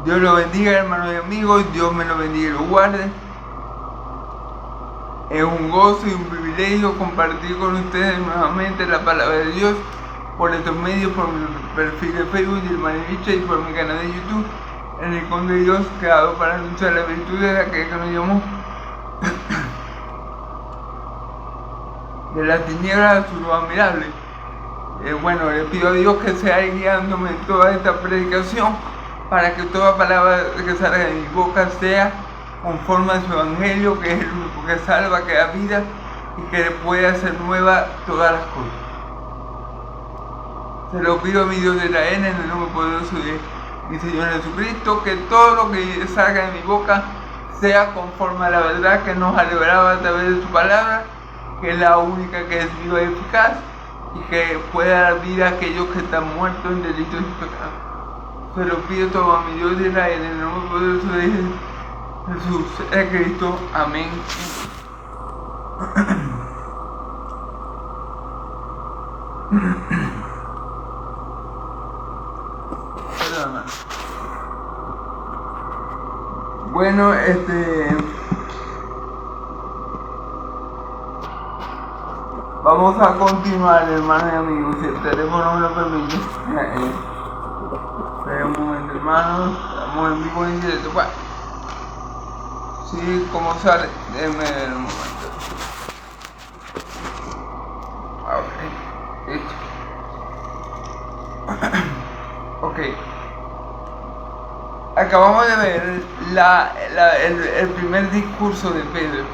Dios los bendiga, hermanos y amigos. Dios me los bendiga y los guarde. Es un gozo y un privilegio compartir con ustedes nuevamente la palabra de Dios por estos medios, por mi perfil de Facebook, Dilma Nevicha, y por mi canal de YouTube, El Rincón de Dios, creado para anunciar las virtudes de aquel que nos llamó de las tinieblas a su luz admirable. Bueno, le pido a Dios que sea guiándome en toda esta predicación, para que toda palabra que salga de mi boca sea conforme a su evangelio, que es el único que salva, que da vida y que puede hacer nueva todas las cosas. Se lo pido a mi Dios de Israel, en el nombre poderoso de mi Señor Jesucristo, que todo lo que salga de mi boca sea conforme a la verdad que nos ha revelado a través de su palabra, que es la única que es viva y eficaz, y que pueda dar vida a aquellos que están muertos en delitos y pecados. Se lo pido todo a mi Dios de Israel, en el nombre poderoso de Jesús, el Cristo. Amén. Perdón. Bueno, vamos a continuar, hermanos y amigos, si el teléfono me lo permite. Espera un momento, hermanos, estamos en vivo y en directo. Bueno, sí, como sale, déjenme ver un momento. Ok, listo. Ok. Acabamos de ver el primer discurso de Pedro.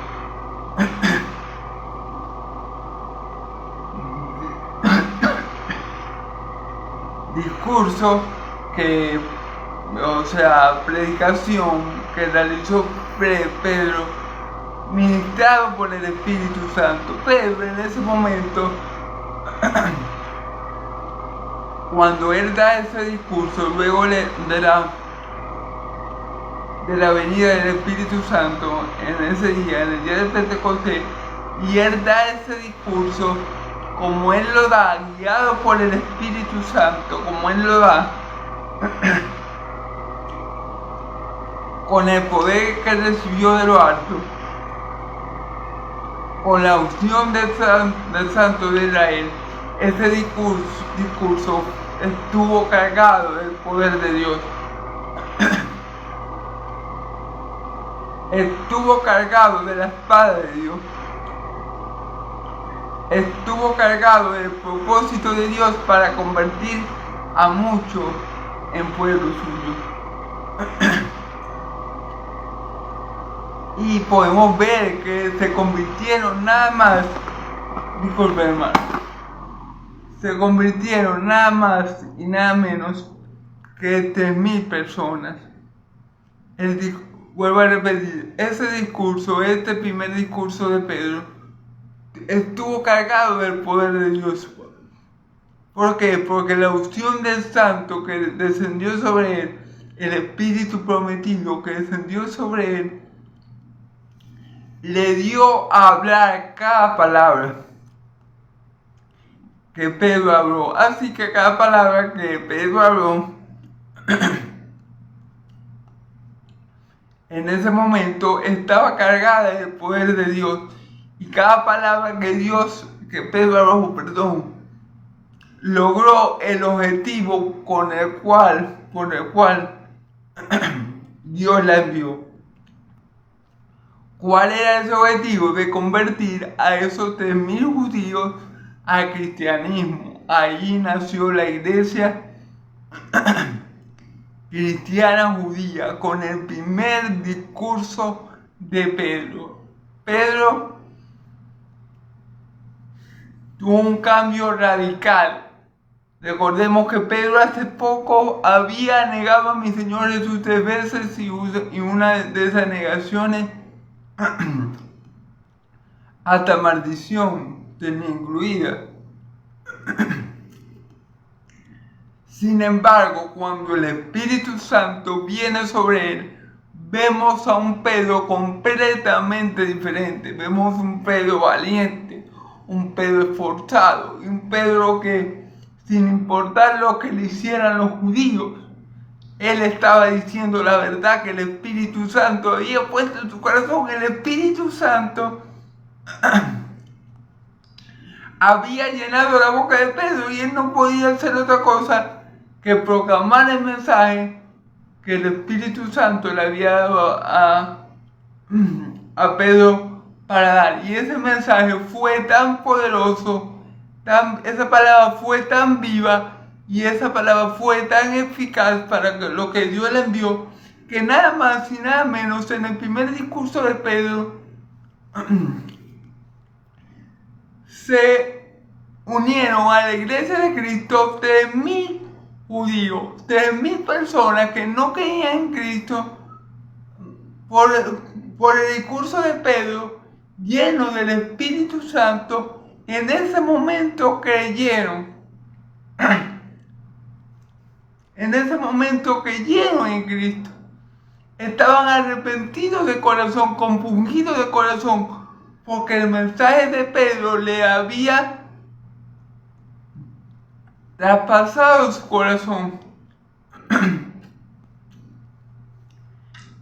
Discurso que, predicación que realizó Pedro, ministrado por el Espíritu Santo. Pedro, en ese momento, cuando él da ese discurso, luego de la venida del Espíritu Santo, en ese día, en el día de Pentecostés, y él da ese discurso como él lo da, guiado por el Espíritu Santo, como él lo da, con el poder que recibió de lo alto, con la unción del Santo de Israel. Ese discurso estuvo cargado del poder de Dios. Estuvo cargado de la espada de Dios. Estuvo cargado del propósito de Dios para convertir a muchos en pueblo suyo. Y podemos ver que se convirtieron nada más, disculpe hermano, se convirtieron nada más y nada menos que 3,000 personas. Vuelvo a repetir, ese discurso, este primer discurso de Pedro, estuvo cargado del poder de Dios. ¿Por qué? Porque la unción del Santo que descendió sobre él, el Espíritu prometido que descendió sobre él, le dio a hablar cada palabra que Pedro habló. Así que cada palabra que Pedro habló en ese momento estaba cargada del poder de Dios. Y cada palabra que Pedro habló, logró el objetivo por el cual Dios la envió. ¿Cuál era ese objetivo? De convertir a esos 3,000 judíos al cristianismo. Allí nació la iglesia cristiana judía, con el primer discurso de Pedro. Pedro tuvo un cambio radical. Recordemos que Pedro hace poco había negado a mi Señor Jesús 3 veces, y una de esas negaciones hasta maldición tenía incluida. Sin embargo, cuando el Espíritu Santo viene sobre él, vemos a un Pedro completamente diferente. Vemos un Pedro valiente, un Pedro esforzado, y un Pedro que, sin importar lo que le hicieran los judíos, Él estaba diciendo la verdad que el Espíritu Santo había puesto en su corazón. El Espíritu Santo había llenado la boca de Pedro y él no podía hacer otra cosa que proclamar el mensaje que el Espíritu Santo le había dado a Pedro para dar. Y ese mensaje fue tan poderoso, esa palabra fue tan viva y esa palabra fue tan eficaz para lo que Dios le envió, que nada más y nada menos en el primer discurso de Pedro se unieron a la iglesia de Cristo 3.000 judíos, 3.000 personas que no creían en Cristo por el discurso de Pedro, lleno del Espíritu Santo. En ese momento creyeron. En ese momento creyeron en Cristo. Estaban arrepentidos de corazón, compungidos de corazón, porque el mensaje de Pedro le había traspasado su corazón.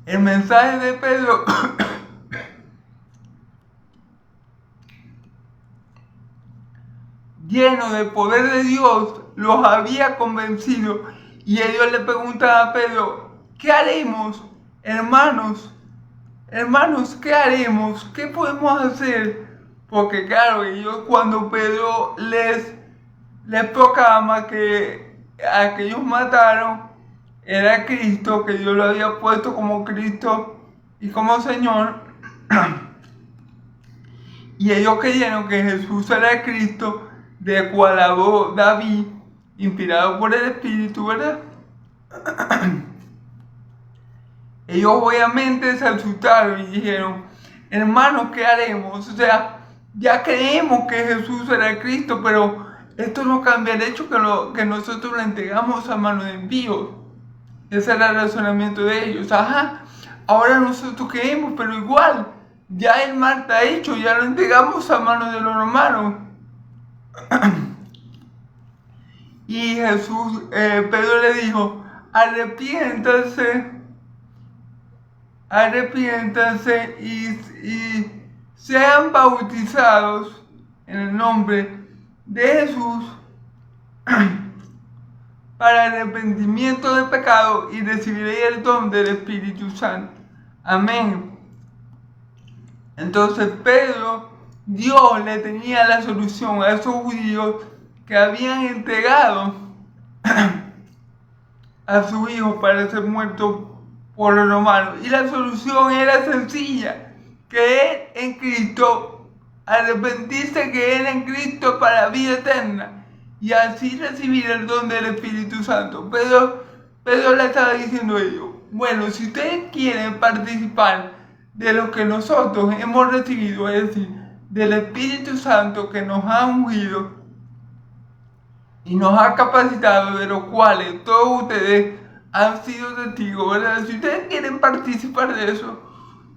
El mensaje de Pedro lleno del poder de Dios los había convencido, y ellos le preguntaban a Pedro: ¿qué haremos, hermanos? Hermanos, ¿qué haremos? ¿Qué podemos hacer? Porque claro, ellos, cuando Pedro les proclama que a que ellos mataron era Cristo, que Dios lo había puesto como Cristo y como Señor, y ellos creyeron que Jesús era Cristo, de cual habló David, inspirado por el Espíritu, ¿verdad? Ellos obviamente se asustaron y dijeron: hermanos, ¿qué haremos? O sea, ya creemos que Jesús era el Cristo, pero esto no cambia el hecho que nosotros lo entregamos a mano de impíos. Ese era el razonamiento de ellos. Ajá, ahora nosotros creemos, pero igual, ya el mal está hecho, ya lo entregamos a mano de los romanos. Y Pedro le dijo: arrepiéntanse y sean bautizados en el nombre de Jesús para el arrepentimiento del pecado, y recibiréis el don del Espíritu Santo. Amén. Entonces Dios le tenía la solución a esos judíos que habían entregado a su hijo para ser muerto por los romanos. Y la solución era sencilla: creer en Cristo, arrepentirse, creer en Cristo para vida eterna, y así recibir el don del Espíritu Santo. Pedro le estaba diciendo a ellos: bueno, si ustedes quieren participar de lo que nosotros hemos recibido, es decir, del Espíritu Santo que nos ha ungido y nos ha capacitado, de los cuales todos ustedes han sido testigos, ¿verdad? Si ustedes quieren participar de eso,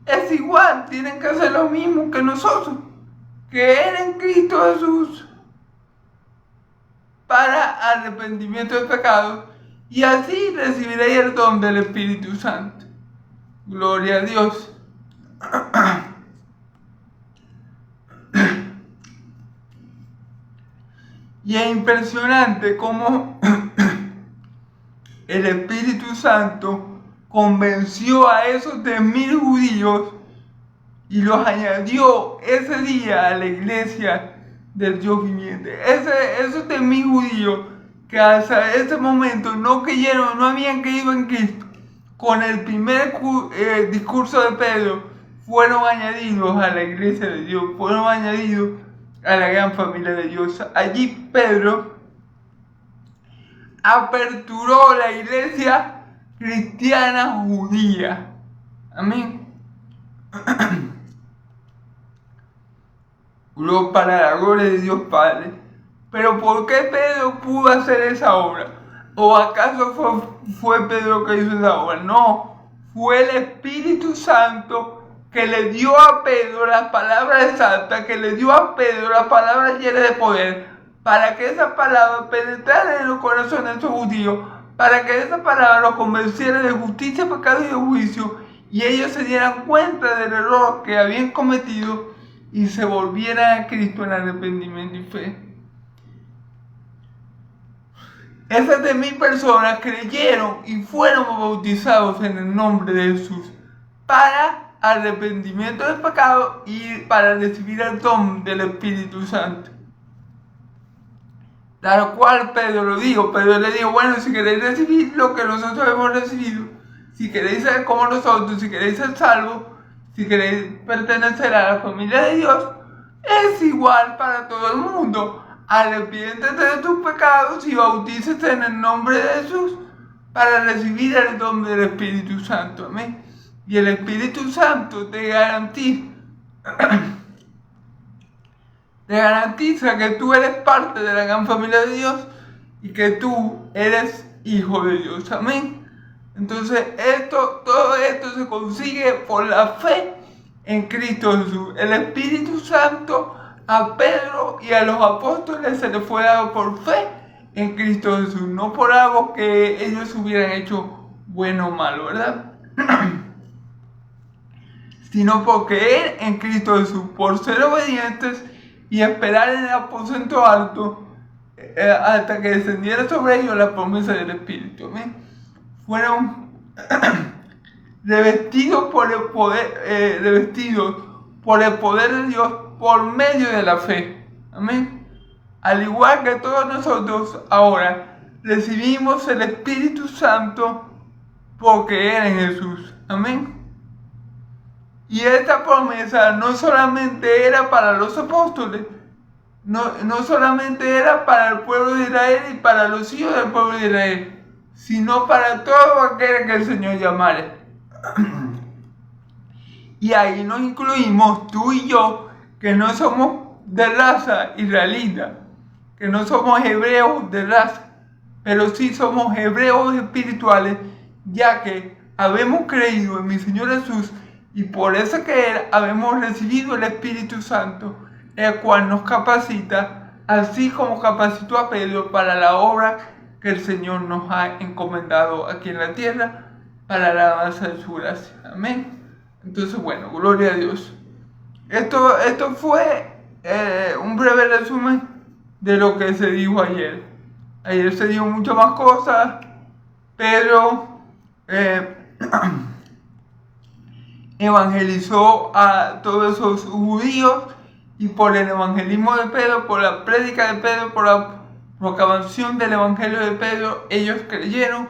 es igual, tienen que hacer lo mismo que nosotros, creer en Cristo Jesús para arrepentimiento de pecados, y así recibiréis el don del Espíritu Santo. Gloria a Dios. Y es impresionante cómo el Espíritu Santo convenció a esos 3.000 judíos y los añadió ese día a la iglesia del Dios viviente. Esos 3.000 judíos que hasta ese momento no creyeron, no habían creído en Cristo, con el primer discurso de Pedro, fueron añadidos a la iglesia de Dios, fueron añadidos a la gran familia de Dios. Allí Pedro aperturó la iglesia cristiana judía. Amén. Para la gloria de Dios Padre. Pero ¿por qué Pedro pudo hacer esa obra? ¿O acaso fue Pedro que hizo esa obra? No, fue el Espíritu Santo que le dio a Pedro las palabras exactas, que le dio a Pedro las palabras llenas de poder, para que esas palabras penetraran en los corazones de esos judíos, para que esa palabra los convenciera de justicia, pecado y de juicio, y ellos se dieran cuenta del error que habían cometido y se volvieran a Cristo en arrepentimiento y fe. Esas 10,000 personas creyeron y fueron bautizados en el nombre de Jesús para arrepentimiento del pecado y para recibir el don del Espíritu Santo. Tal cual Pedro lo dijo. Pedro le dijo, bueno, si queréis recibir lo que nosotros hemos recibido, si queréis ser como nosotros, si queréis ser salvos, si queréis pertenecer a la familia de Dios, es igual para todo el mundo. Arrepiéntete de tus pecados y bautízate en el nombre de Jesús para recibir el don del Espíritu Santo. Amén. Y el Espíritu Santo te garantiza que tú eres parte de la gran familia de Dios y que tú eres hijo de Dios. Amén. Entonces todo esto se consigue por la fe en Cristo Jesús. El Espíritu Santo a Pedro y a los apóstoles se les fue dado por fe en Cristo Jesús, no por algo que ellos hubieran hecho bueno o malo, ¿verdad? Sino porque Él en Cristo Jesús, por ser obedientes y esperar en el aposento alto hasta que descendiera sobre ellos la promesa del Espíritu. ¿Amén? Fueron revestidos por el poder de Dios por medio de la fe. Amén. Al igual que todos nosotros ahora recibimos el Espíritu Santo por creer en Jesús. Amén. Y esta promesa no solamente era para los apóstoles, no solamente era para el pueblo de Israel y para los hijos del pueblo de Israel, sino para todo aquel que el Señor llamare. Y ahí nos incluimos tú y yo, que no somos de raza israelita, que no somos hebreos de raza, pero sí somos hebreos espirituales, ya que habemos creído en mi Señor Jesús y por eso que habemos recibido el Espíritu Santo, el cual nos capacita, así como capacitó a Pedro para la obra que el Señor nos ha encomendado aquí en la tierra, para la alabanza de su gracia. Amén. Entonces, bueno, gloria a Dios. Esto fue un breve resumen de lo que se dijo ayer. Ayer se dijo muchas más cosas. Pedro evangelizó a todos esos judíos, y por el evangelismo de Pedro, por la prédica de Pedro, por la proclamación del evangelio de Pedro, ellos creyeron.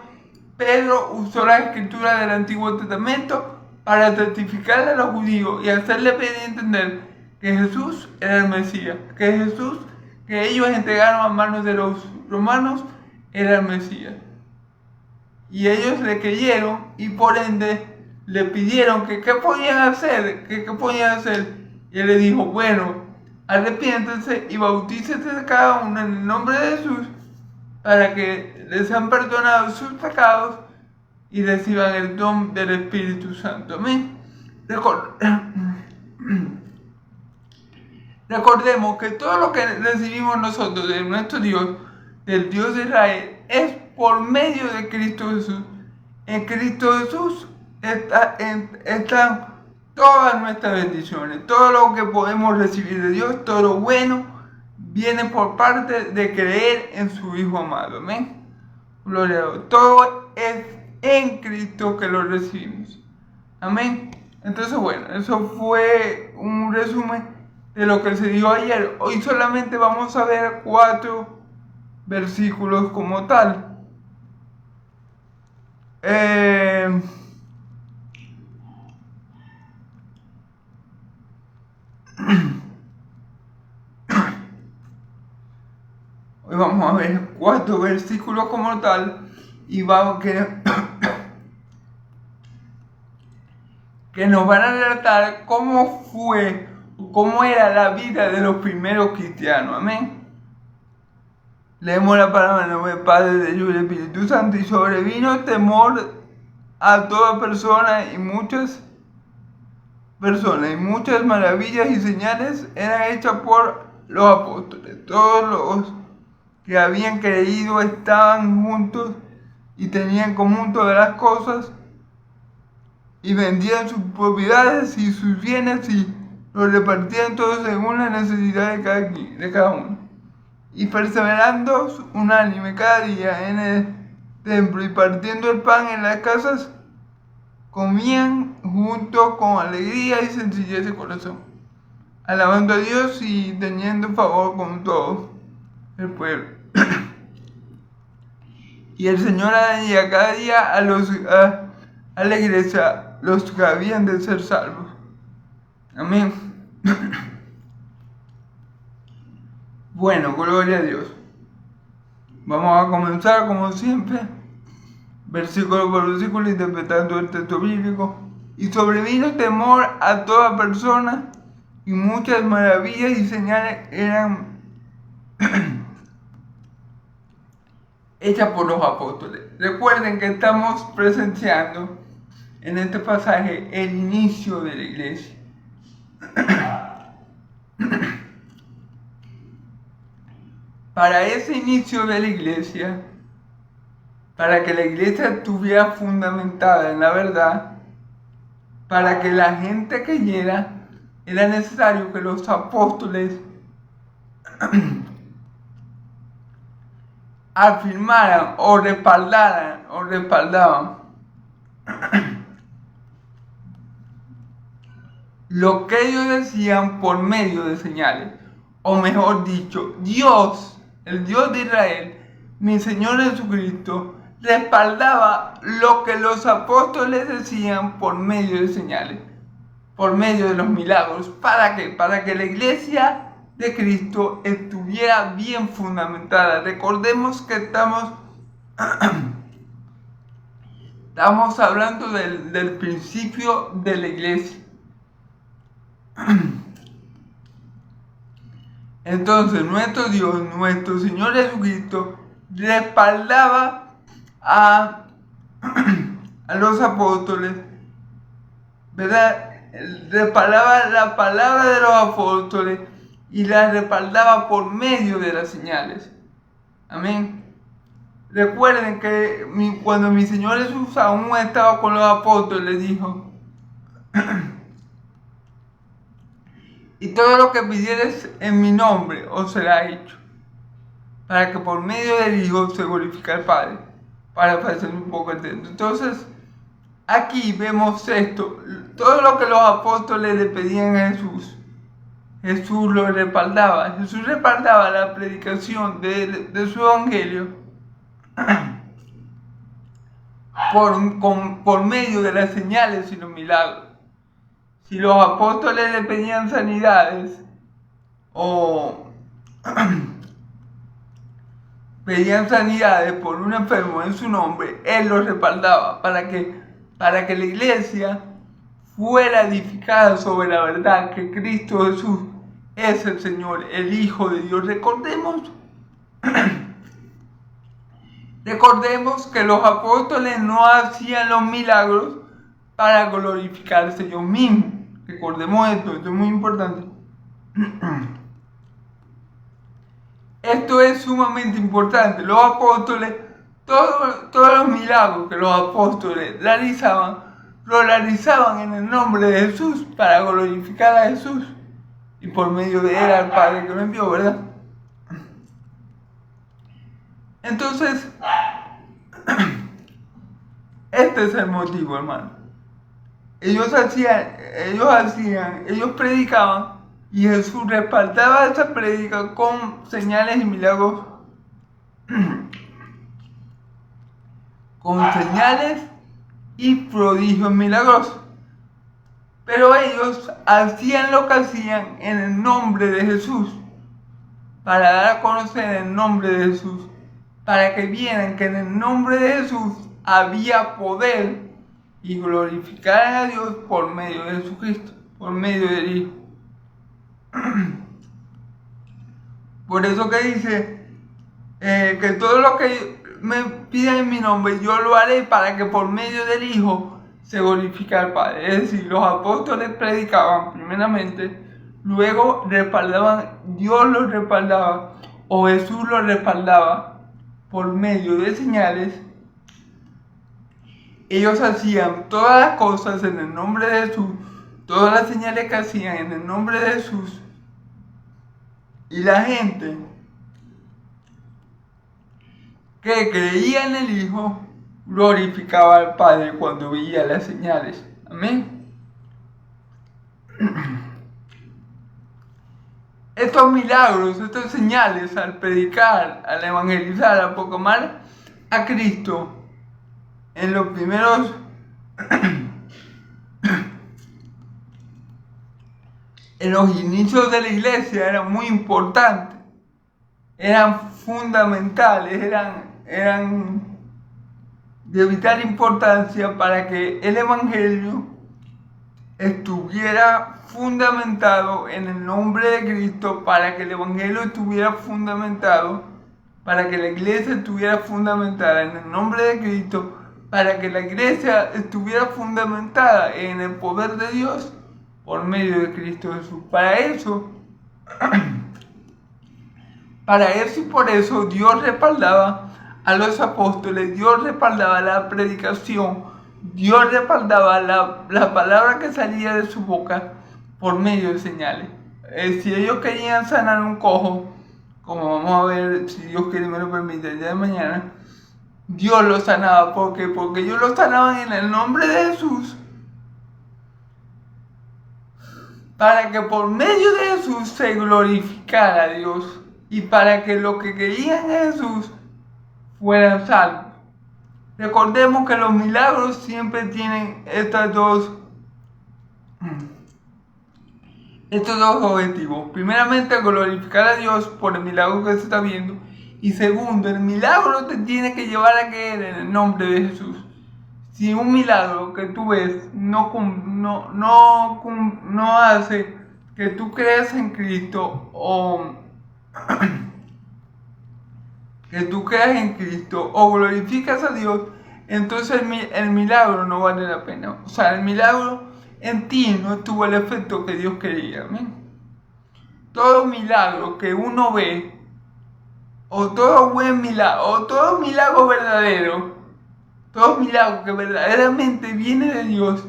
Pedro usó la escritura del Antiguo Testamento para testificarle a los judíos y hacerle pedir y entender que Jesús era el Mesías, que Jesús, que ellos entregaron a manos de los romanos, era el Mesías. Y ellos le creyeron y por ende le pidieron que qué podían hacer, qué podían hacer. Y él le dijo, bueno, arrepiéntense y bautícense de cada uno en el nombre de Jesús para que les sean perdonados sus pecados y reciban el don del Espíritu Santo. Amén. Recordemos que todo lo que recibimos nosotros de nuestro Dios, del Dios de Israel, es por medio de Cristo Jesús. En Cristo Jesús están todas nuestras bendiciones, todo lo que podemos recibir de Dios, todo lo bueno, viene por parte de creer en su Hijo amado. Amén. Gloria a Dios. Todo es en Cristo que lo recibimos. Amén. Entonces, bueno, eso fue un resumen de lo que se dijo ayer. Hoy solamente vamos a ver 4 versículos como tal. Hoy vamos a ver 4 versículos como tal y vamos que nos van a relatar cómo era la vida de los primeros cristianos. Amén. Leemos la palabra en nombre del Padre, del Hijo y del Espíritu Santo. Y sobrevino temor a toda persona y muchas maravillas y señales eran hechas por los apóstoles. Todos los que habían creído estaban juntos y tenían en común todas las cosas, y vendían sus propiedades y sus bienes y los repartían todos según la necesidad de cada uno. Y perseverando unánime cada día en el templo y partiendo el pan en las casas, comían juntos con alegría y sencillez de corazón, alabando a Dios y teniendo favor con todo el pueblo. Y el Señor añadía cada día a la iglesia los que habían de ser salvos. Amén. Bueno, gloria a Dios. Vamos a comenzar como siempre, versículo por versículo, interpretando el texto bíblico. Y sobrevino temor a toda persona, y muchas maravillas y señales eran hechas por los apóstoles. Recuerden que estamos presenciando en este pasaje el inicio de la iglesia. Para ese inicio de la iglesia, para que la iglesia estuviera fundamentada en la verdad, para que la gente creyera, era necesario que los apóstoles afirmaran o respaldaban lo que ellos decían por medio de señales. O mejor dicho, Dios, el Dios de Israel, mi Señor Jesucristo, respaldaba lo que los apóstoles decían por medio de señales, por medio de los milagros. ¿Para qué? Para que la iglesia de Cristo estuviera bien fundamentada. Recordemos que estamos hablando del principio de la iglesia. Entonces nuestro Dios, nuestro Señor Jesucristo, respaldaba a los apóstoles, ¿verdad? Respaldaba la palabra de los apóstoles y la respaldaba por medio de las señales. Amén. Recuerden que cuando mi Señor Jesús aún estaba con los apóstoles, dijo: y todo lo que pidieres en mi nombre os será hecho, para que por medio del Hijo se glorifique al Padre. Para hacer un poco atento. Entonces, aquí vemos esto. Todo lo que los apóstoles le pedían a Jesús, Jesús lo respaldaba. Jesús respaldaba la predicación de su evangelio por medio de las señales y los milagros. Si los apóstoles le pedían sanidades o pedían sanidades por un enfermo en su nombre, Él los respaldaba para que la iglesia fuera edificada sobre la verdad que Cristo Jesús es el Señor, el Hijo de Dios. Recordemos que los apóstoles no hacían los milagros para glorificarse ellos mismos. Recordemos esto es muy importante. Esto es sumamente importante. Los apóstoles, todos los milagros que los apóstoles realizaban, lo realizaban en el nombre de Jesús para glorificar a Jesús y por medio de él al Padre que lo envió, ¿verdad? Entonces, este es el motivo, hermano. Ellos predicaban y Jesús respaldaba esa prédica con señales y milagros, con señales y prodigios milagrosos. Pero ellos hacían lo que hacían en el nombre de Jesús, para dar a conocer el nombre de Jesús, para que vieran que en el nombre de Jesús había poder y glorificar a Dios por medio de Jesucristo, por medio del Hijo. Por eso que dice que todo lo que me pidan en mi nombre yo lo haré, para que por medio del Hijo se glorifique al Padre. Es decir, los apóstoles predicaban primeramente, luego respaldaban, Dios los respaldaba o Jesús los respaldaba por medio de señales ellos hacían todas las cosas en el nombre de Jesús, todas las señales que hacían en el nombre de Jesús, y la gente que creía en el Hijo glorificaba al Padre cuando veía las señales. Amén. Estos milagros, estas señales, al predicar, al evangelizar, a proclamar a Cristo, en los primeros en los inicios de la iglesia eran muy importantes, eran fundamentales, eran de vital importancia para que el evangelio estuviera fundamentado en el nombre de Cristo, para que el evangelio estuviera fundamentado, para que la iglesia estuviera fundamentada en el nombre de Cristo, para que la iglesia estuviera fundamentada en el poder de Dios por medio de Cristo Jesús. Para eso y por eso Dios respaldaba a los apóstoles, Dios respaldaba la predicación, Dios respaldaba la palabra que salía de su boca por medio de señales. Si ellos querían sanar un cojo, como vamos a ver, si Dios quiere me lo permite, el día de mañana, Dios lo sanaba. ¿Por qué? Porque ellos lo sanaban en el nombre de Jesús, para que por medio de Jesús se glorificara a Dios y para que los que creían en Jesús fueran salvos. Recordemos que los milagros siempre tienen estos dos objetivos. Primeramente, glorificar a Dios por el milagro que se está viendo. Y segundo, el milagro te tiene que llevar a creer en el nombre de Jesús. Si un milagro que tú ves no hace que tú creas en Cristo o que tú creas en Cristo o glorificas a Dios, entonces el milagro no vale la pena. O sea, el milagro en ti no tuvo el efecto que Dios quería. ¿Amén? Todo milagro que uno ve, o todo buen milagro, o todo milagro verdadero, todo milagro que verdaderamente viene de Dios,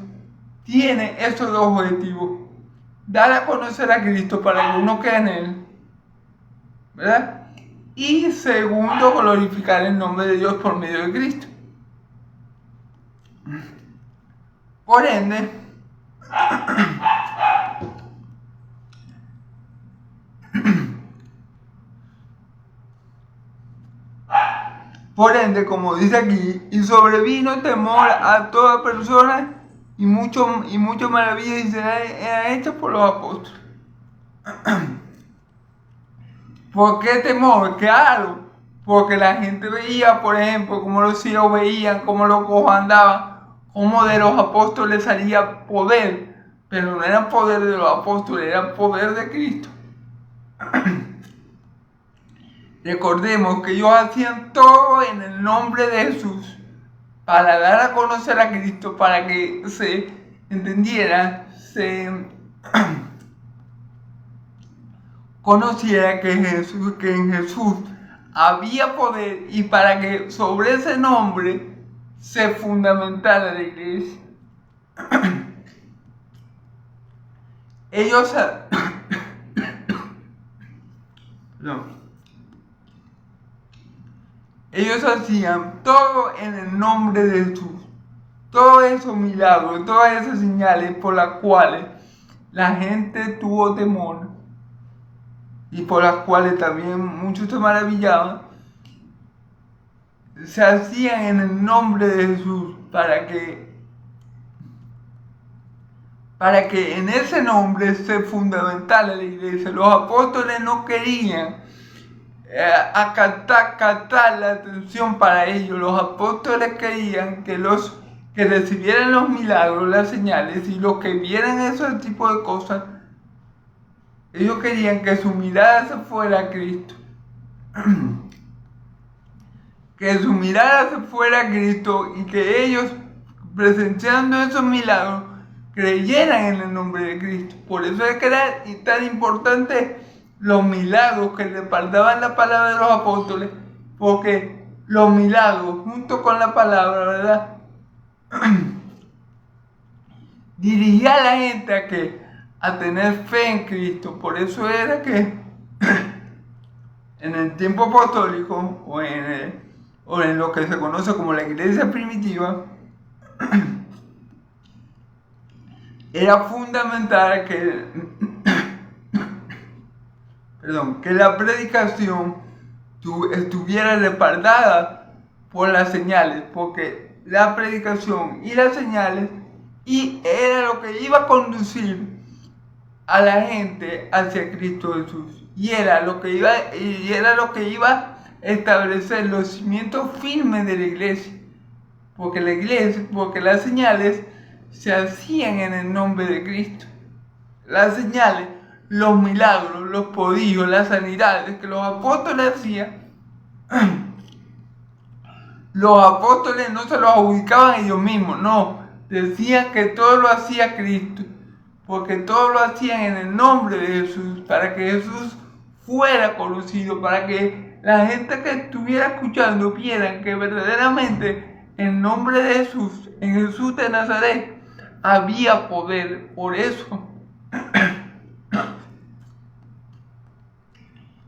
tiene esos dos objetivos: dar a conocer a Cristo para que uno crea en Él, ¿verdad? Y segundo, glorificar el nombre de Dios por medio de Cristo. Por ende, como dice aquí, y sobrevino temor a toda persona, y muchas maravillas eran hechas por los apóstoles. ¿Por qué temor? Claro, porque la gente veía, por ejemplo, cómo los ciegos veían, cómo los cojos andaban, cómo de los apóstoles salía poder, pero no era poder de los apóstoles, era poder de Cristo. Recordemos que ellos hacían todo en el nombre de Jesús para dar a conocer a Cristo, para que se entendiera, se conociera que en Jesús había poder, y para que sobre ese nombre se fundamentara la iglesia. Ellos hacían todo en el nombre de Jesús. Todos esos milagros, todas esas señales por las cuales la gente tuvo temor y por las cuales también muchos se maravillaban, se hacían en el nombre de Jesús para que en ese nombre se fundamentara la iglesia. Los apóstoles no querían captar la atención para ellos. Los apóstoles querían que recibieran los milagros, las señales, y los que vieran ese tipo de cosas, ellos querían que su mirada se fuera a Cristo. Que su mirada se fuera a Cristo y que ellos, presenciando esos milagros, creyeran en el nombre de Cristo. Por eso es que era tan importante los milagros que respaldaban la palabra de los apóstoles, porque los milagros junto con la palabra, ¿verdad?, dirigía a la gente a tener fe en Cristo. Por eso era que en el tiempo apostólico o en lo que se conoce como la iglesia primitiva, era fundamental que la predicación estuviera respaldada por las señales, porque la predicación y las señales era lo que iba a conducir a la gente hacia Cristo Jesús, y era lo que iba a establecer los cimientos firmes de la iglesia, porque las señales se hacían en el nombre de Cristo. Las señales, los milagros, los prodigios, las sanidades que los apóstoles hacían, los apóstoles no se los adjudicaban ellos mismos, no, decían que todo lo hacía Cristo, porque todo lo hacían en el nombre de Jesús, para que Jesús fuera conocido, para que la gente que estuviera escuchando vieran que verdaderamente en nombre de Jesús, en Jesús de Nazaret, había poder. Por eso,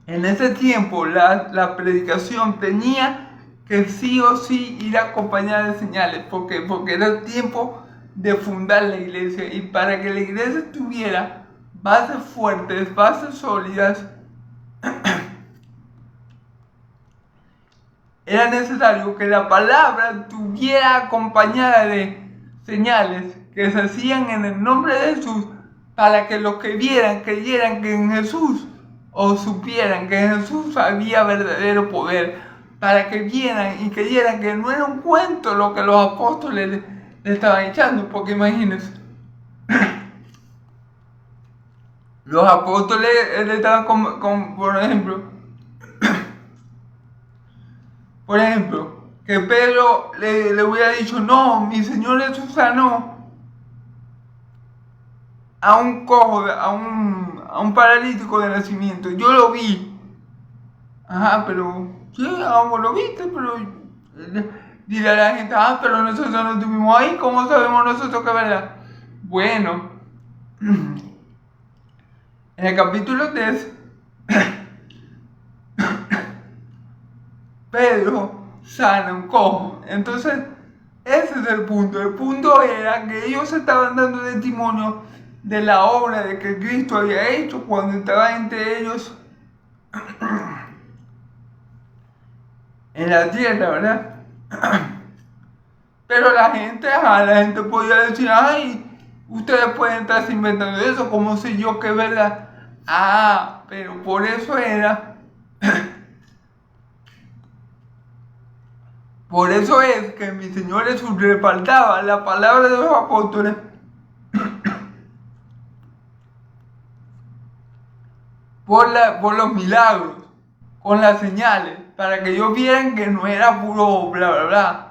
en ese tiempo la predicación tenía que sí o sí ir acompañada de señales, porque era el tiempo de fundar la iglesia, y para que la iglesia tuviera bases fuertes, bases sólidas, era necesario que la palabra estuviera acompañada de señales que se hacían en el nombre de Jesús, para que los que vieran creyeran que en Jesús, o supieran que en Jesús había verdadero poder, para que vieran y creyeran que no era un cuento lo que los apóstoles le estaban echando. Porque imagínense, los apóstoles le estaban por ejemplo, que Pedro le hubiera dicho: no, mi Señor Jesús sanó a un cojo, a un paralítico de nacimiento, yo lo vi. Ajá, pero sí, vos lo viste, pero dile a la gente: pero nosotros no estuvimos ahí, ¿cómo sabemos nosotros que es verdad? Bueno, en el capítulo 3, Pedro sana un cojo. Entonces, ese es el punto. El punto era que ellos estaban dando testimonio de la obra de que Cristo había hecho cuando estaba entre ellos en la tierra, ¿verdad? Pero la gente podía decir: ay, ustedes pueden estar inventando eso, ¿cómo sé yo que es verdad? Pero por eso era por eso es que mi Señor Jesús respaldaba la palabra de los apóstoles por los milagros, con las señales, para que ellos vieran que no era puro bla bla bla,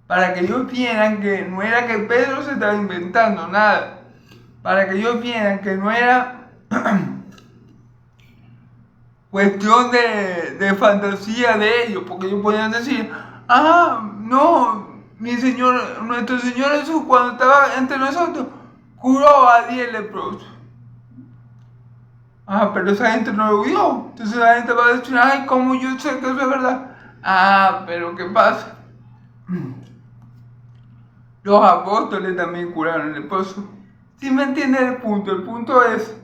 para que ellos vieran que no era que Pedro se estaba inventando nada, para que ellos vieran que no era cuestión de fantasía de ellos, porque ellos podían decir: no, nuestro Señor Jesús, cuando estaba entre nosotros, curó a 10 leprosos. Pero esa gente no lo vio. Entonces la gente va a decir: ay, ¿cómo yo sé que eso es verdad? Pero ¿qué pasa? Los apóstoles también curaron leprosos. ¿Sí me entienden el punto? El punto es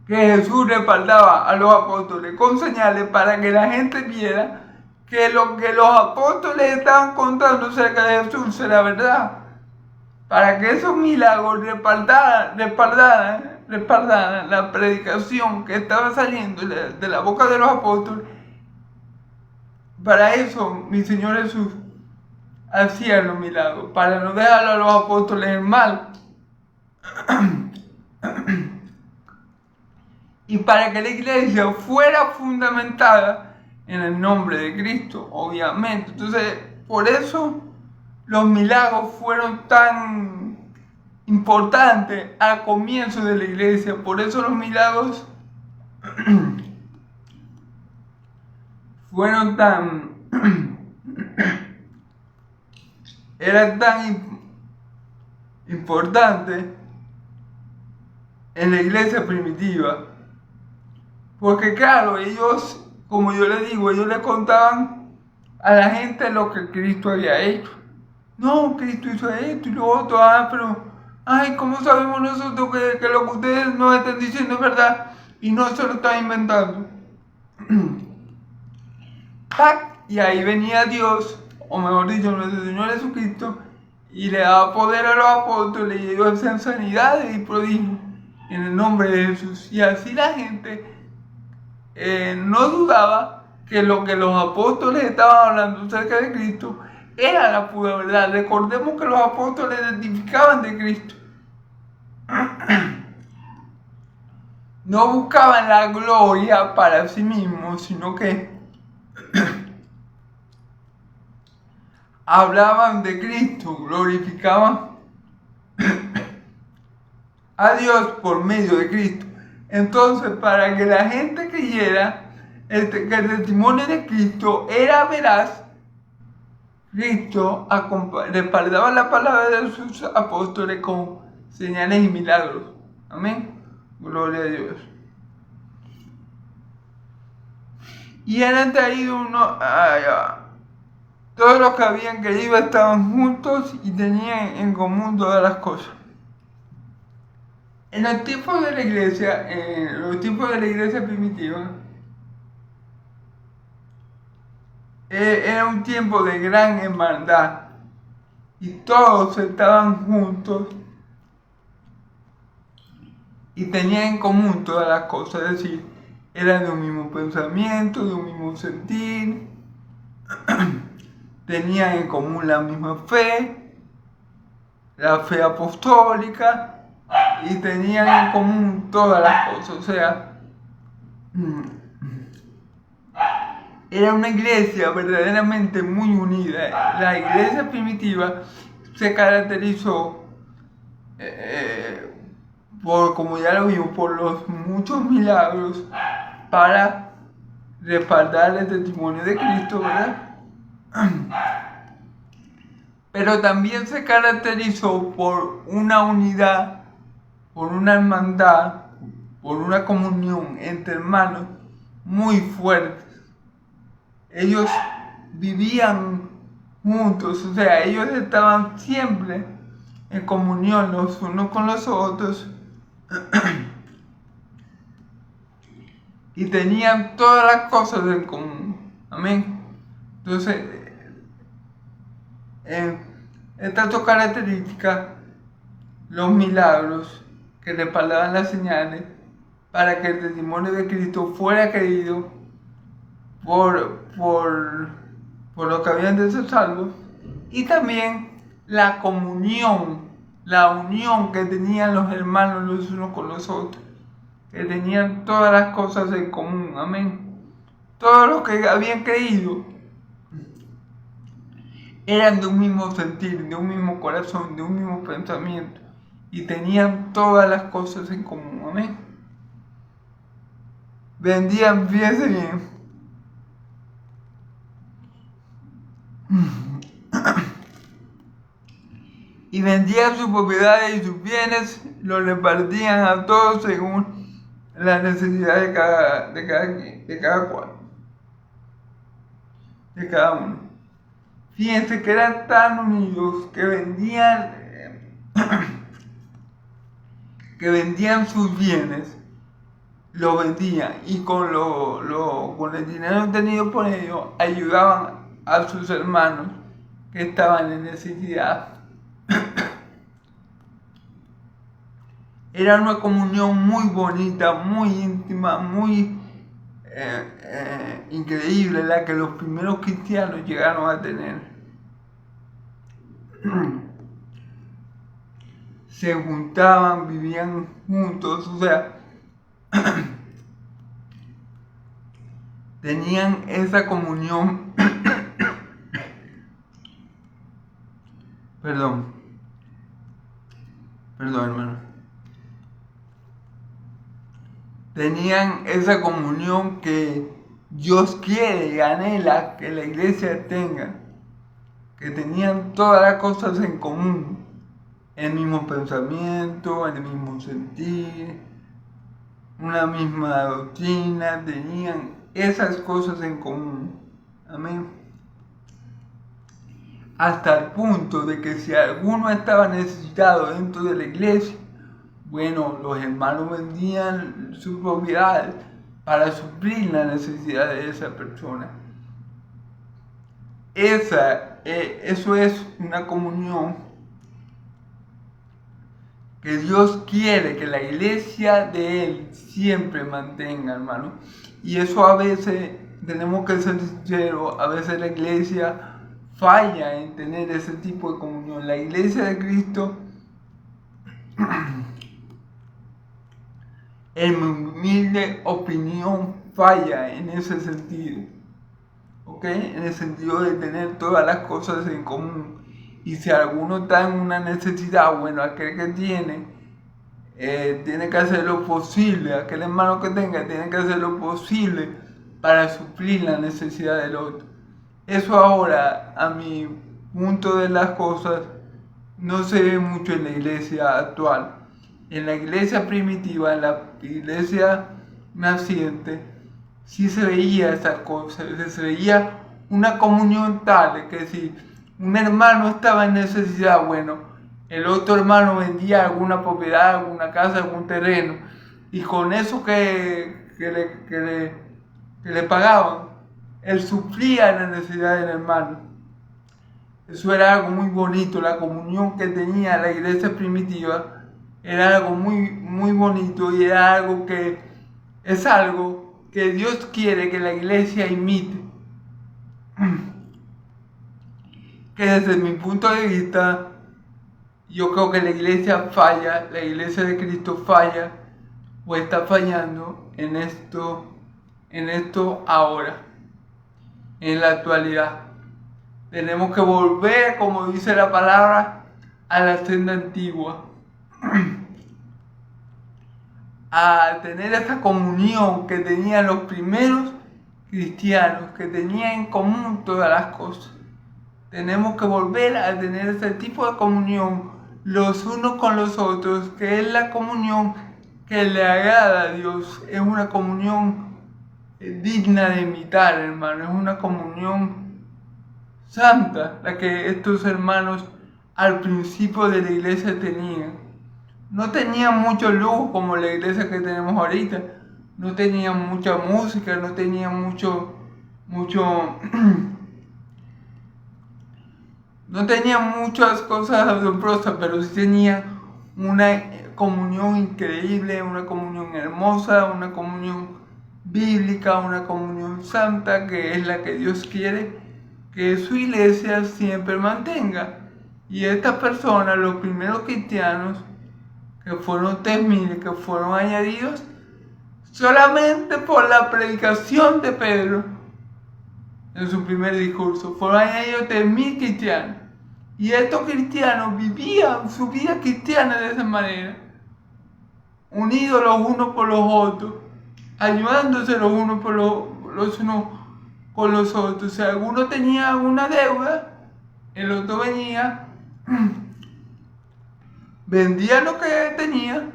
que Jesús respaldaba a los apóstoles con señales para que la gente viera que lo que los apóstoles estaban contando acerca de Jesús era verdad. Para que esos milagros respaldaran la predicación que estaba saliendo de la boca de los apóstoles. Para eso mi Señor Jesús hacía los milagros, para no dejar a los apóstoles en mal. Y para que la iglesia fuera fundamentada en el nombre de Cristo, obviamente. Entonces, por eso los milagros fueron tan importantes al comienzo de la iglesia. Por eso los milagros fueron tan era tan importante en la iglesia primitiva. Porque claro, ellos, como yo les digo, ellos le contaban a la gente lo que Cristo había hecho. No, Cristo hizo esto y lo otro, pero, ay, ¿cómo sabemos nosotros que lo que ustedes nos están diciendo es verdad y no se lo están inventando? ¡Pac! Y ahí venía Dios, o mejor dicho, nuestro Señor Jesucristo, y le daba poder a los apóstoles y ellos hacían sanidades y prodigios en el nombre de Jesús. Y así la gente no dudaba que lo que los apóstoles estaban hablando acerca de Cristo era la pura verdad. Recordemos que los apóstoles identificaban de Cristo. No buscaban la gloria para sí mismos, sino que hablaban de Cristo, glorificaban a Dios por medio de Cristo. Entonces, para que la gente creyera que el testimonio de Cristo era veraz, Cristo respaldaba la palabra de sus apóstoles con señales y milagros. Amén. Gloria a Dios. Y eran traídos todos los que habían creído estaban juntos y tenían en común todas las cosas. En los tiempos de la iglesia, primitiva, era un tiempo de gran hermandad y todos estaban juntos y tenían en común todas las cosas, es decir, eran de un mismo pensamiento, de un mismo sentir, tenían en común la misma fe, la fe apostólica, y tenían en común todas las cosas, o sea, era una iglesia verdaderamente muy unida. La iglesia primitiva se caracterizó por, como ya lo vimos, por los muchos milagros para respaldar el testimonio de Cristo, ¿verdad? Pero también se caracterizó por una unidad, por una hermandad, por una comunión entre hermanos muy fuerte. Ellos vivían juntos, o sea, ellos estaban siempre en comunión los unos con los otros y tenían todas las cosas en común. Amén. Entonces, estas dos características, los milagros que respaldaban las señales para que el testimonio de Cristo fuera creído por los que habían de ser salvos, y también la comunión, la unión que tenían los hermanos los unos con los otros, que tenían todas las cosas en común. Amén. Todos los que habían creído eran de un mismo sentir, de un mismo corazón, de un mismo pensamiento, y tenían todas las cosas en común. Amén. Vendían, fíjense bien, y vendían sus propiedades y sus bienes, los repartían a todos según la necesidad de cada uno. Fíjense que eran tan unidos que vendían sus bienes, lo vendían, y con el dinero obtenido por ellos ayudaban a sus hermanos que estaban en necesidad. Era una comunión muy bonita, muy íntima, muy increíble, la que los primeros cristianos llegaron a tener. Se juntaban, vivían juntos, o sea, tenían esa comunión. Perdón, hermano. Tenían esa comunión que Dios quiere y anhela que la iglesia tenga. que tenían todas las cosas en común, el mismo pensamiento, el mismo sentir, una misma doctrina, tenían esas cosas en común. Amén. Hasta el punto de que si alguno estaba necesitado dentro de la iglesia, bueno, los hermanos vendían su propiedad para suplir la necesidad de esa persona. Eso es una comunión que Dios quiere que la iglesia de Él siempre mantenga, hermano. Y eso a veces, tenemos que ser sinceros, a veces la iglesia falla en tener ese tipo de comunión. La iglesia de Cristo, en mi humilde opinión, falla en ese sentido. ¿Ok? En el sentido de tener todas las cosas en común. Y si alguno está en una necesidad, bueno, aquel que tiene que hacer lo posible, aquel hermano que tenga tiene que hacer lo posible para suplir la necesidad del otro. Eso ahora, a mi punto de las cosas, no se ve mucho en la iglesia actual. En la iglesia primitiva, en la iglesia naciente, sí se veía esa cosa, se veía una comunión tal que si un hermano estaba en necesidad, bueno, el otro hermano vendía alguna propiedad, alguna casa, algún terreno, y con eso que le pagaban, él suplía la necesidad del hermano. Eso era algo muy bonito, la comunión que tenía la iglesia primitiva era algo muy, muy bonito, y era algo que es algo que Dios quiere que la iglesia imite. Que desde mi punto de vista, yo creo que la iglesia falla, la iglesia de Cristo falla o está fallando en esto ahora, en la actualidad. Tenemos que volver, como dice la palabra, a la senda antigua. A tener esa comunión que tenían los primeros cristianos, que tenían en común todas las cosas. Tenemos que volver a tener ese tipo de comunión los unos con los otros, que es la comunión que le agrada a Dios. Es una comunión digna de imitar, hermano. Es una comunión santa la que estos hermanos al principio de la iglesia tenían. No tenían mucho lujo como la iglesia que tenemos ahorita. No tenían mucha música, no tenían no tenían muchas cosas asombrosas, pero sí tenían una comunión increíble, una comunión hermosa, una comunión bíblica, una comunión santa, que es la que Dios quiere que su iglesia siempre mantenga. Y estas personas, los primeros cristianos, que fueron 3.000, que fueron añadidos solamente por la predicación de Pedro en su primer discurso, fueron añadidos 3.000 cristianos. Y estos cristianos vivían su vida cristiana de esa manera, unidos los unos por los otros, ayudándose los unos con los otros. Si alguno tenía una deuda, el otro venía, vendía lo que tenía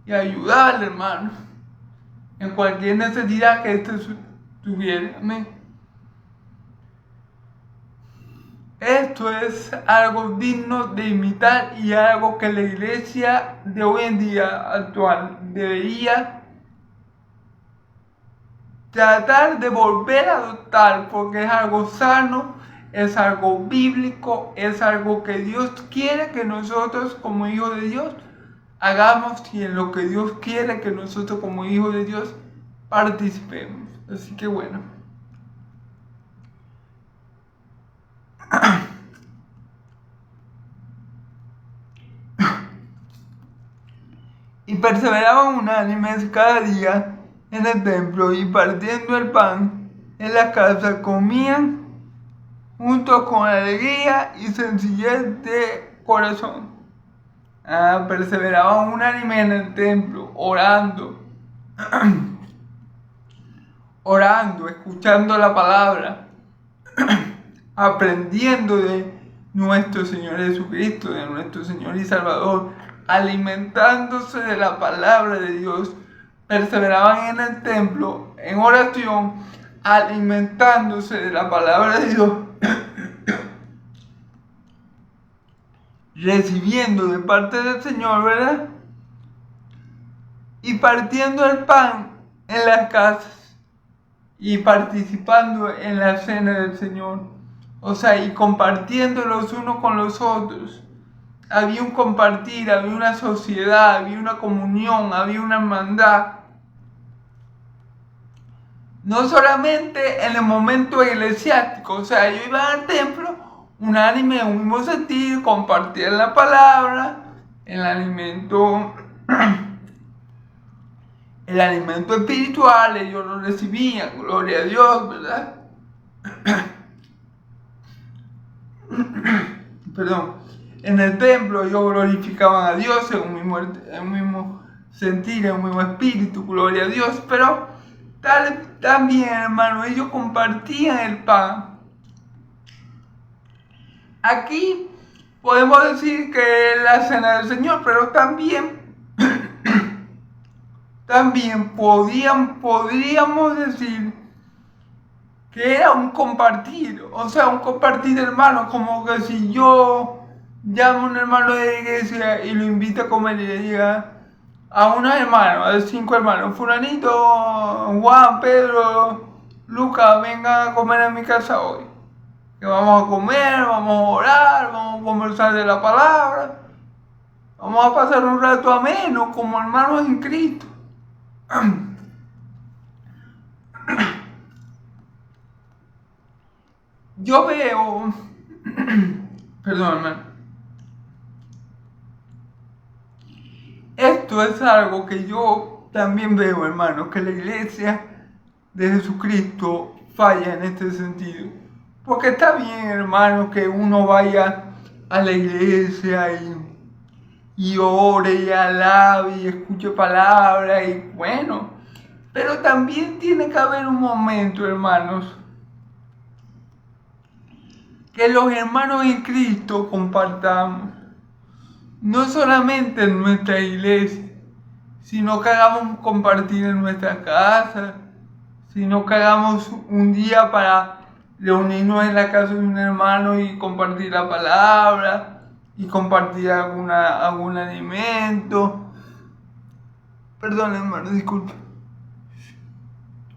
y ayudaba al hermano en cualquier necesidad que éste tuviera. Amén. Esto es algo digno de imitar y algo que la iglesia de hoy en día actual debería tratar de volver a adoptar, porque es algo sano, es algo bíblico, es algo que Dios quiere que nosotros como hijos de Dios hagamos, y en lo que Dios quiere que nosotros como hijos de Dios participemos. Así que bueno. Y perseveraban unánimes cada día en el templo, y partiendo el pan en la casa comían juntos con alegría y sencillez de corazón. Perseveraban unánimes en el templo, orando, escuchando la palabra, aprendiendo de nuestro Señor Jesucristo, de nuestro Señor y Salvador, alimentándose de la palabra de Dios, perseveraban en el templo, en oración, alimentándose de la palabra de Dios, recibiendo de parte del Señor, ¿verdad? Y partiendo el pan en las casas y participando en la cena del Señor. O sea, y compartiendo los unos con los otros. Había un compartir, había una sociedad, había una comunión, había una hermandad. No solamente en el momento eclesiástico, o sea, ellos iban al templo, unánime, un mismo sentir, compartían la palabra, el alimento espiritual, ellos lo recibían, gloria a Dios, ¿verdad? Perdón. En el templo ellos glorificaban a Dios en un mismo sentir, en un mismo espíritu, gloria a Dios, pero también, hermano, ellos compartían el pan. Aquí podemos decir que es la cena del Señor, pero también podríamos decir que era un compartir, o sea, un compartir, hermano, como que si yo llamo a un hermano de la iglesia y lo invito a comer y le diga a unos hermanos, a 5 hermanos, fulanito, Juan, Pedro, Lucas, vengan a comer a mi casa hoy. Que vamos a comer, vamos a orar, vamos a conversar de la palabra, vamos a pasar un rato ameno como hermanos en Cristo. Yo veo, perdón, hermano, esto es algo que yo también veo, hermano, que la iglesia de Jesucristo falla en este sentido. Porque está bien, hermano, que uno vaya a la iglesia y ore y alabe y escuche palabras y bueno, pero también tiene que haber un momento, hermanos, que los hermanos en Cristo compartamos, no solamente en nuestra iglesia, sino que hagamos compartir en nuestra casa, sino que hagamos un día para reunirnos en la casa de un hermano y compartir la palabra y compartir algún alimento. Perdón, hermano, disculpe.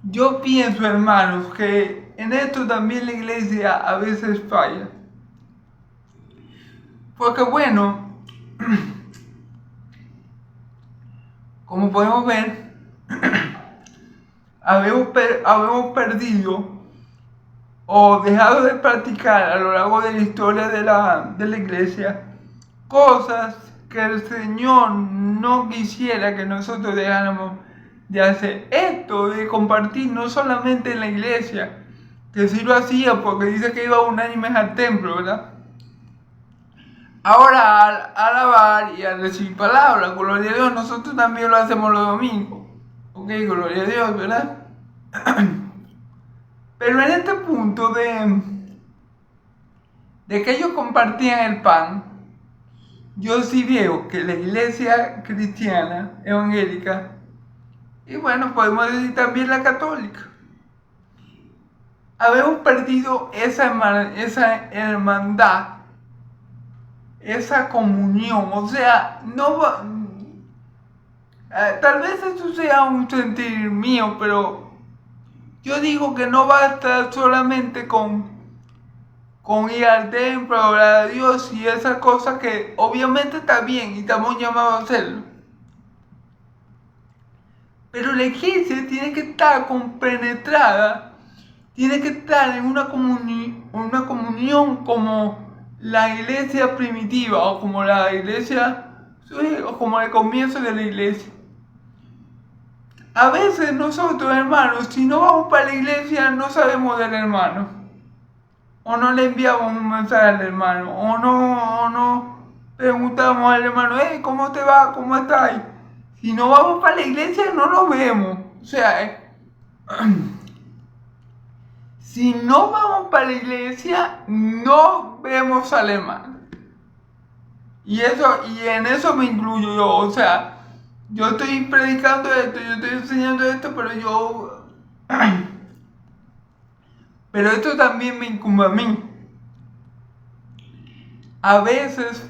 Yo pienso, hermanos, que en esto también la iglesia a veces falla. Porque bueno, como podemos ver, habemos perdido o dejado de practicar a lo largo de la historia de la iglesia cosas que el Señor no quisiera que nosotros dejáramos de hacer. Esto de compartir no solamente en la iglesia, que sí lo hacía porque dice que iba unánimes al templo, ¿verdad? Ahora al alabar y al recibir palabras, gloria a Dios, nosotros también lo hacemos los domingos. Ok, gloria a Dios, ¿verdad? Pero en este punto de que ellos compartían el pan, yo sí veo que la iglesia cristiana, evangélica, y bueno, podemos decir también la católica, habemos perdido esa hermandad, esa comunión. O sea, no va, tal vez eso sea un sentir mío, pero yo digo que no basta solamente con ir al templo, a orar a Dios y esas cosas que obviamente está bien y estamos llamados a hacerlo. Pero la iglesia tiene que estar compenetrada, tiene que estar en una comunión como la iglesia primitiva o como la iglesia, o como el comienzo de la iglesia. A veces nosotros, hermanos, si no vamos para la iglesia, no sabemos del hermano. O no le enviamos un mensaje al hermano. O no preguntamos al hermano, hey, ¿cómo te va? ¿Cómo estás? Si no vamos para la iglesia, no nos vemos. O sea, si no vamos para la iglesia, no vemos al hermano. Y en eso me incluyo yo. O sea, yo estoy predicando esto, yo estoy enseñando esto, pero esto también me incumbe a mí. A veces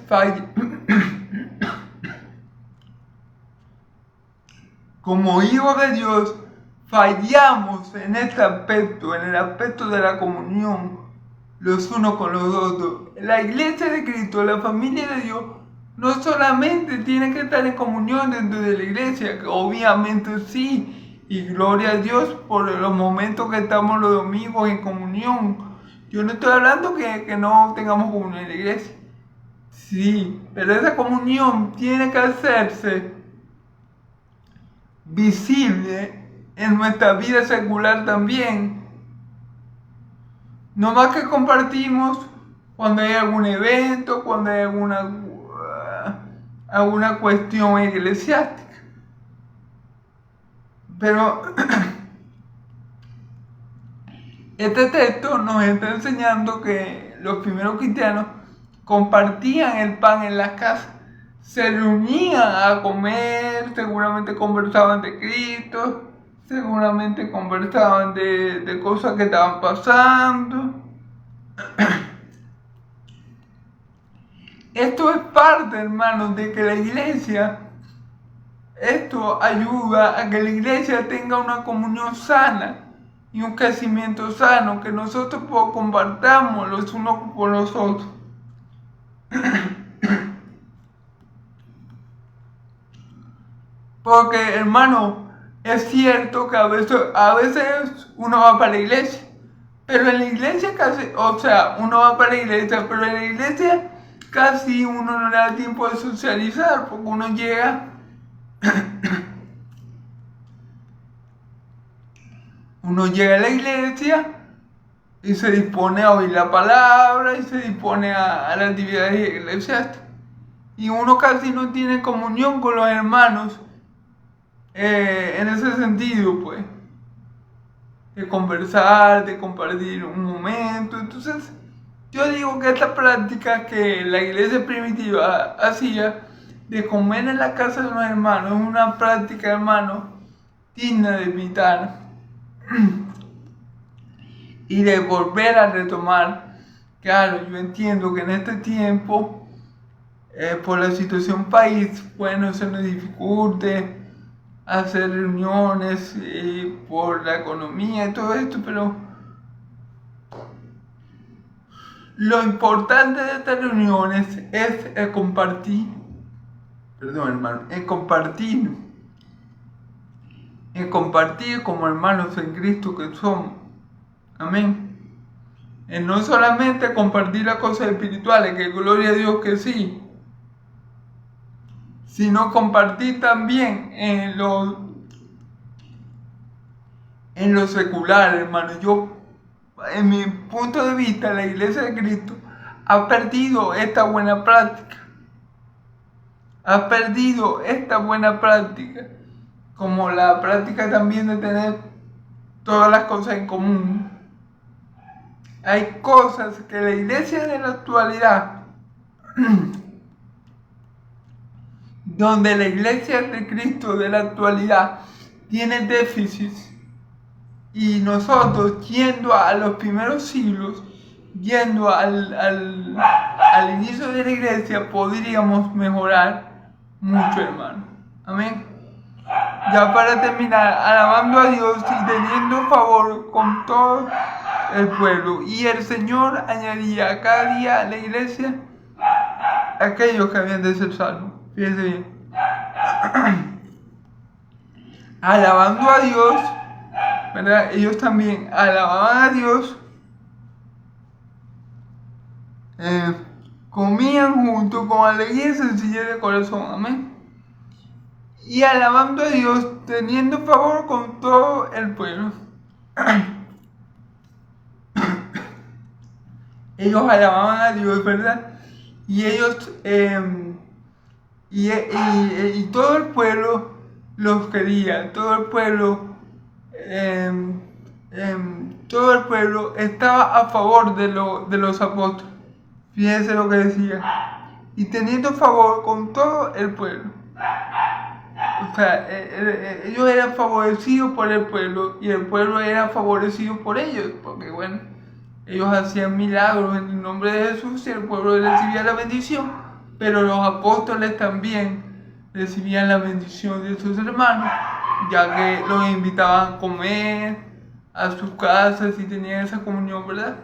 como hijos de Dios, fallamos en este aspecto, en el aspecto de la comunión los unos con los otros. La iglesia de Cristo, la familia de Dios, no solamente tiene que estar en comunión dentro de la iglesia, que obviamente sí, y gloria a Dios por los momentos que estamos los domingos en comunión. Yo no estoy hablando que no tengamos comunión en la iglesia. Sí, pero esa comunión tiene que hacerse visible en nuestra vida secular también. No más que compartimos cuando hay algún evento, cuando hay alguna cuestión eclesiástica. Pero este texto nos está enseñando que los primeros cristianos compartían el pan en las casas, se reunían a comer, seguramente conversaban de Cristo, seguramente conversaban de cosas que estaban pasando. Esto es parte, hermanos, de que la iglesia, esto ayuda a que la iglesia tenga una comunión sana y un crecimiento sano, que nosotros compartamos los unos con los otros. Porque, hermano, es cierto que a veces uno va para la iglesia, pero en la iglesia uno va para la iglesia, pero en la iglesia casi uno no le da tiempo de socializar, porque uno llega a la iglesia y se dispone a oír la palabra y se dispone a las actividades eclesiásticas. Y uno casi no tiene comunión con los hermanos en ese sentido, pues, de conversar, de compartir un momento. Entonces, yo digo que esta práctica que la iglesia primitiva hacía de comer en la casa de los hermanos es una práctica, hermano, digna de imitar y de volver a retomar. Claro, yo entiendo que en este tiempo, por la situación país, bueno, se nos dificulte hacer reuniones por la economía y todo esto, pero lo importante de estas reuniones es el compartir, el compartir como hermanos en Cristo que somos. Amén. No solamente compartir las cosas espirituales, que gloria a Dios que sí, sino compartir también en lo secular, hermano. En mi punto de vista, la iglesia de Cristo ha perdido esta buena práctica. Como la práctica también de tener todas las cosas en común. Hay cosas que la iglesia de la actualidad, donde la iglesia de Cristo de la actualidad tiene déficits, y nosotros, yendo a los primeros siglos, yendo al inicio de la iglesia, podríamos mejorar mucho, hermano. Amén. Ya para terminar, alabando a Dios y teniendo favor con todo el pueblo. Y el Señor añadía a cada día a la iglesia aquellos que habían de ser salvos. Fíjense bien. Alabando a Dios, ¿verdad? Ellos también alababan a Dios, comían juntos con alegría y sencillez de corazón. Amén. Y alabando a Dios, teniendo favor con todo el pueblo. Ellos alababan a Dios, ¿verdad? Y ellos, y todo el pueblo los quería, todo el pueblo todo el pueblo estaba a favor de los apóstoles. Fíjense lo que decía. Y teniendo favor con todo el pueblo. O sea, ellos eran favorecidos por el pueblo y el pueblo era favorecido por ellos. Porque bueno, ellos hacían milagros en el nombre de Jesús y el pueblo recibía la bendición. Pero los apóstoles también recibían la bendición de sus hermanos, ya que los invitaban a comer a sus casas y tenían esa comunión, ¿verdad?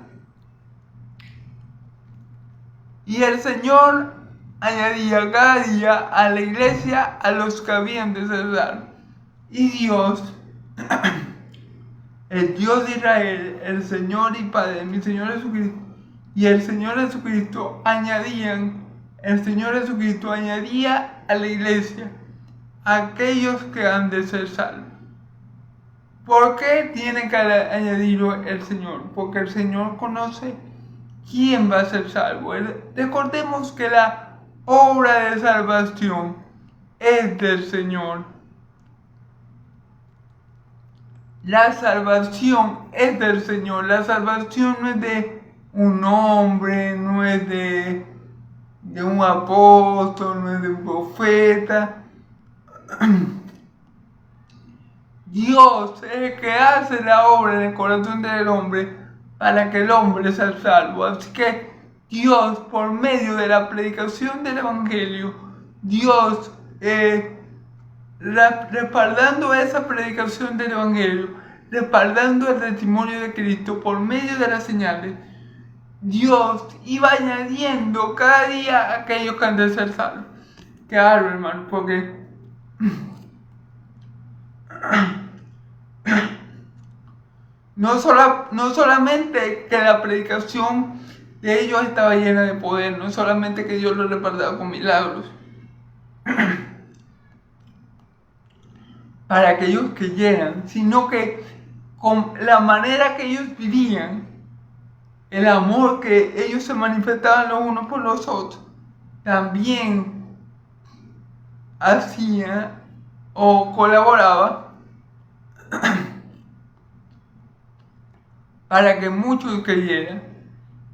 Y el Señor añadía cada día a la iglesia a los que habían de ser salvos. Y Dios, el Dios de Israel, el Señor y Padre, mi Señor Jesucristo, y el Señor Jesucristo añadía a la iglesia a aquellos que han de ser salvos. ¿Por qué tiene que añadirlo el Señor? Porque el Señor conoce quién va a ser salvo. Recordemos que la obra de salvación es del Señor. La salvación es del Señor. La salvación no es de un hombre, no es de un apóstol, no es de un profeta. Dios es el que hace la obra en el corazón del hombre para que el hombre sea salvo. Así que Dios, por medio de la predicación del Evangelio, Dios, respaldando esa predicación del Evangelio, respaldando el testimonio de Cristo por medio de las señales, Dios iba añadiendo cada día a aquellos que han de ser salvos. Claro, hermano, porque no solamente que la predicación de ellos estaba llena de poder, no solamente que Dios los respaldaba con milagros para aquellos que llegan, sino que con la manera que ellos vivían, el amor que ellos se manifestaban los unos por los otros, también hacía o colaboraba para que muchos creyeran.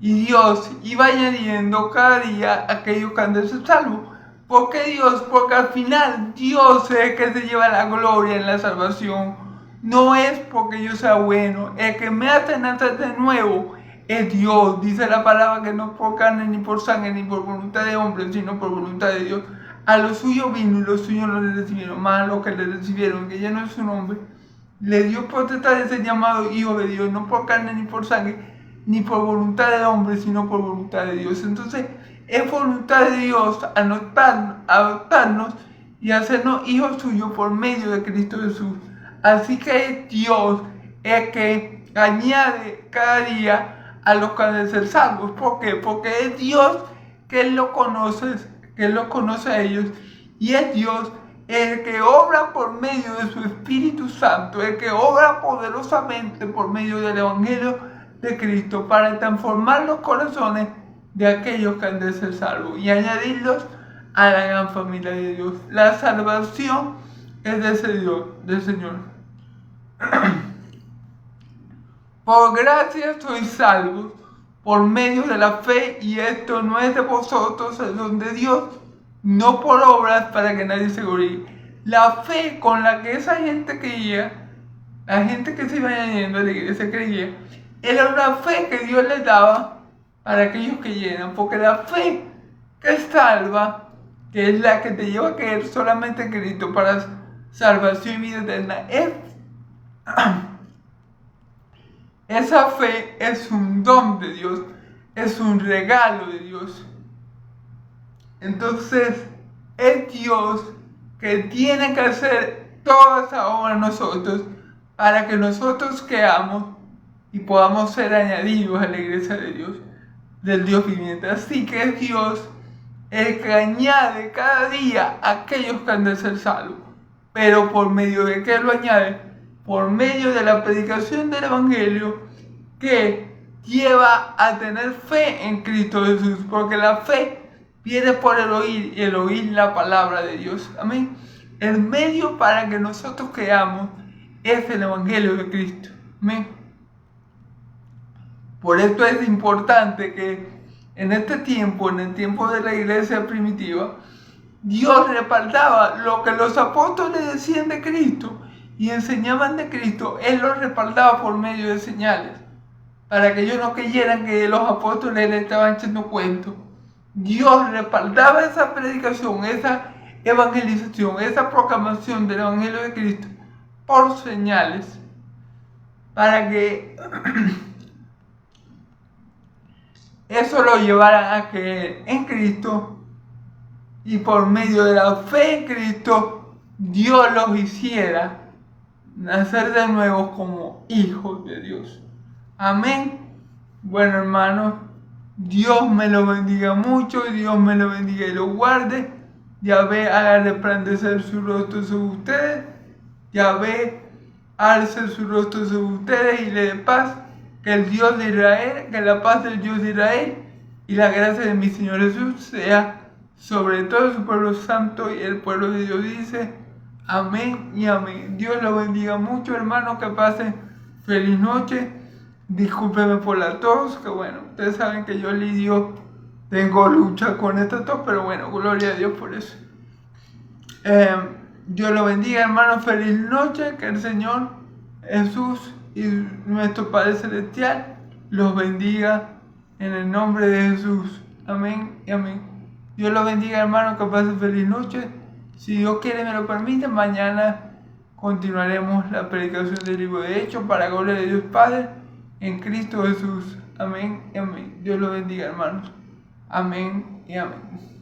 Y Dios iba añadiendo cada día a aquellos que han de ser salvos. ¿Por qué Dios? Porque al final Dios es el que se lleva la gloria en la salvación. No es porque yo sea bueno. El que me hace nacer de nuevo es Dios. Dice la palabra que no por carne, ni por sangre, ni por voluntad de hombre, sino por voluntad de Dios. A los suyos vino y los suyos no le recibieron. Más a los que le recibieron, que ya no es su nombre, le dio potestad de ser llamado hijo de Dios. No por carne, ni por sangre, ni por voluntad de hombre, sino por voluntad de Dios. Entonces, es voluntad de Dios adoptarnos y hacernos hijos suyos por medio de Cristo Jesús. Así que es Dios el que añade cada día a los que han de ser salvos. ¿Por qué? Porque es Dios que Él los conoce a ellos, y es Dios el que obra por medio de su Espíritu Santo, el que obra poderosamente por medio del Evangelio de Cristo para transformar los corazones de aquellos que han de ser salvos y añadirlos a la gran familia de Dios. La salvación es de ese Dios, del Señor. Por gracia sois salvos por medio de la fe, y esto no es de vosotros, es don de Dios, no por obras para que nadie se gloríe. La fe con la que esa gente creía, la gente que se iba añadiendo a la iglesia creía, era una fe que Dios les daba para aquellos que llenan, porque la fe que salva, que es la que te lleva a creer solamente en Cristo para salvación y vida eterna, esa fe es un don de Dios, es un regalo de Dios. Entonces, es Dios que tiene que hacer toda esa obra en nosotros para que nosotros creamos y podamos ser añadidos a la iglesia de Dios, del Dios viviente. Así que es Dios el que añade cada día a aquellos que han de ser salvos. Pero por medio de qué lo añade? Por medio de la predicación del Evangelio, que lleva a tener fe en Cristo Jesús, porque la fe viene por el oír, y el oír la palabra de Dios. Amén. El medio para que nosotros creamos es el Evangelio de Cristo. Amén. Por esto es importante que en este tiempo, en el tiempo de la iglesia primitiva, Dios respaldaba lo que los apóstoles decían de Cristo y enseñaban de Cristo. Él los respaldaba por medio de señales, para que ellos no creyeran que los apóstoles le estaban echando cuentos. Dios respaldaba esa predicación, esa evangelización, esa proclamación del Evangelio de Cristo por señales, para que eso lo llevara a creer en Cristo, y por medio de la fe en Cristo Dios los hiciera nacer de nuevo como hijos de Dios. Amén. Bueno, hermanos, Dios me lo bendiga mucho, Dios me lo bendiga y lo guarde. Yahvé haga resplandecer su rostro sobre ustedes, Yahvé alce su rostro sobre ustedes y le dé paz. Que el Dios de Israel, que la paz del Dios de Israel y la gracia de mi Señor Jesús sea sobre todo su pueblo santo, y el pueblo de Dios dice amén y amén. Dios lo bendiga mucho, hermanos, que pasen feliz noche. Discúlpenme por la tos, que bueno, ustedes saben que yo tengo lucha con esta tos, pero bueno, gloria a Dios por eso. Dios lo bendiga, hermanos, feliz noche, que el Señor Jesús y nuestro Padre Celestial los bendiga en el nombre de Jesús. Amén y amén. Dios los bendiga, hermanos, que pasen feliz noche. Si Dios quiere y me lo permite, mañana continuaremos la predicación del libro de Hechos para gloria de Dios Padre en Cristo Jesús. Amén y amén. Dios los bendiga, hermanos. Amén y amén.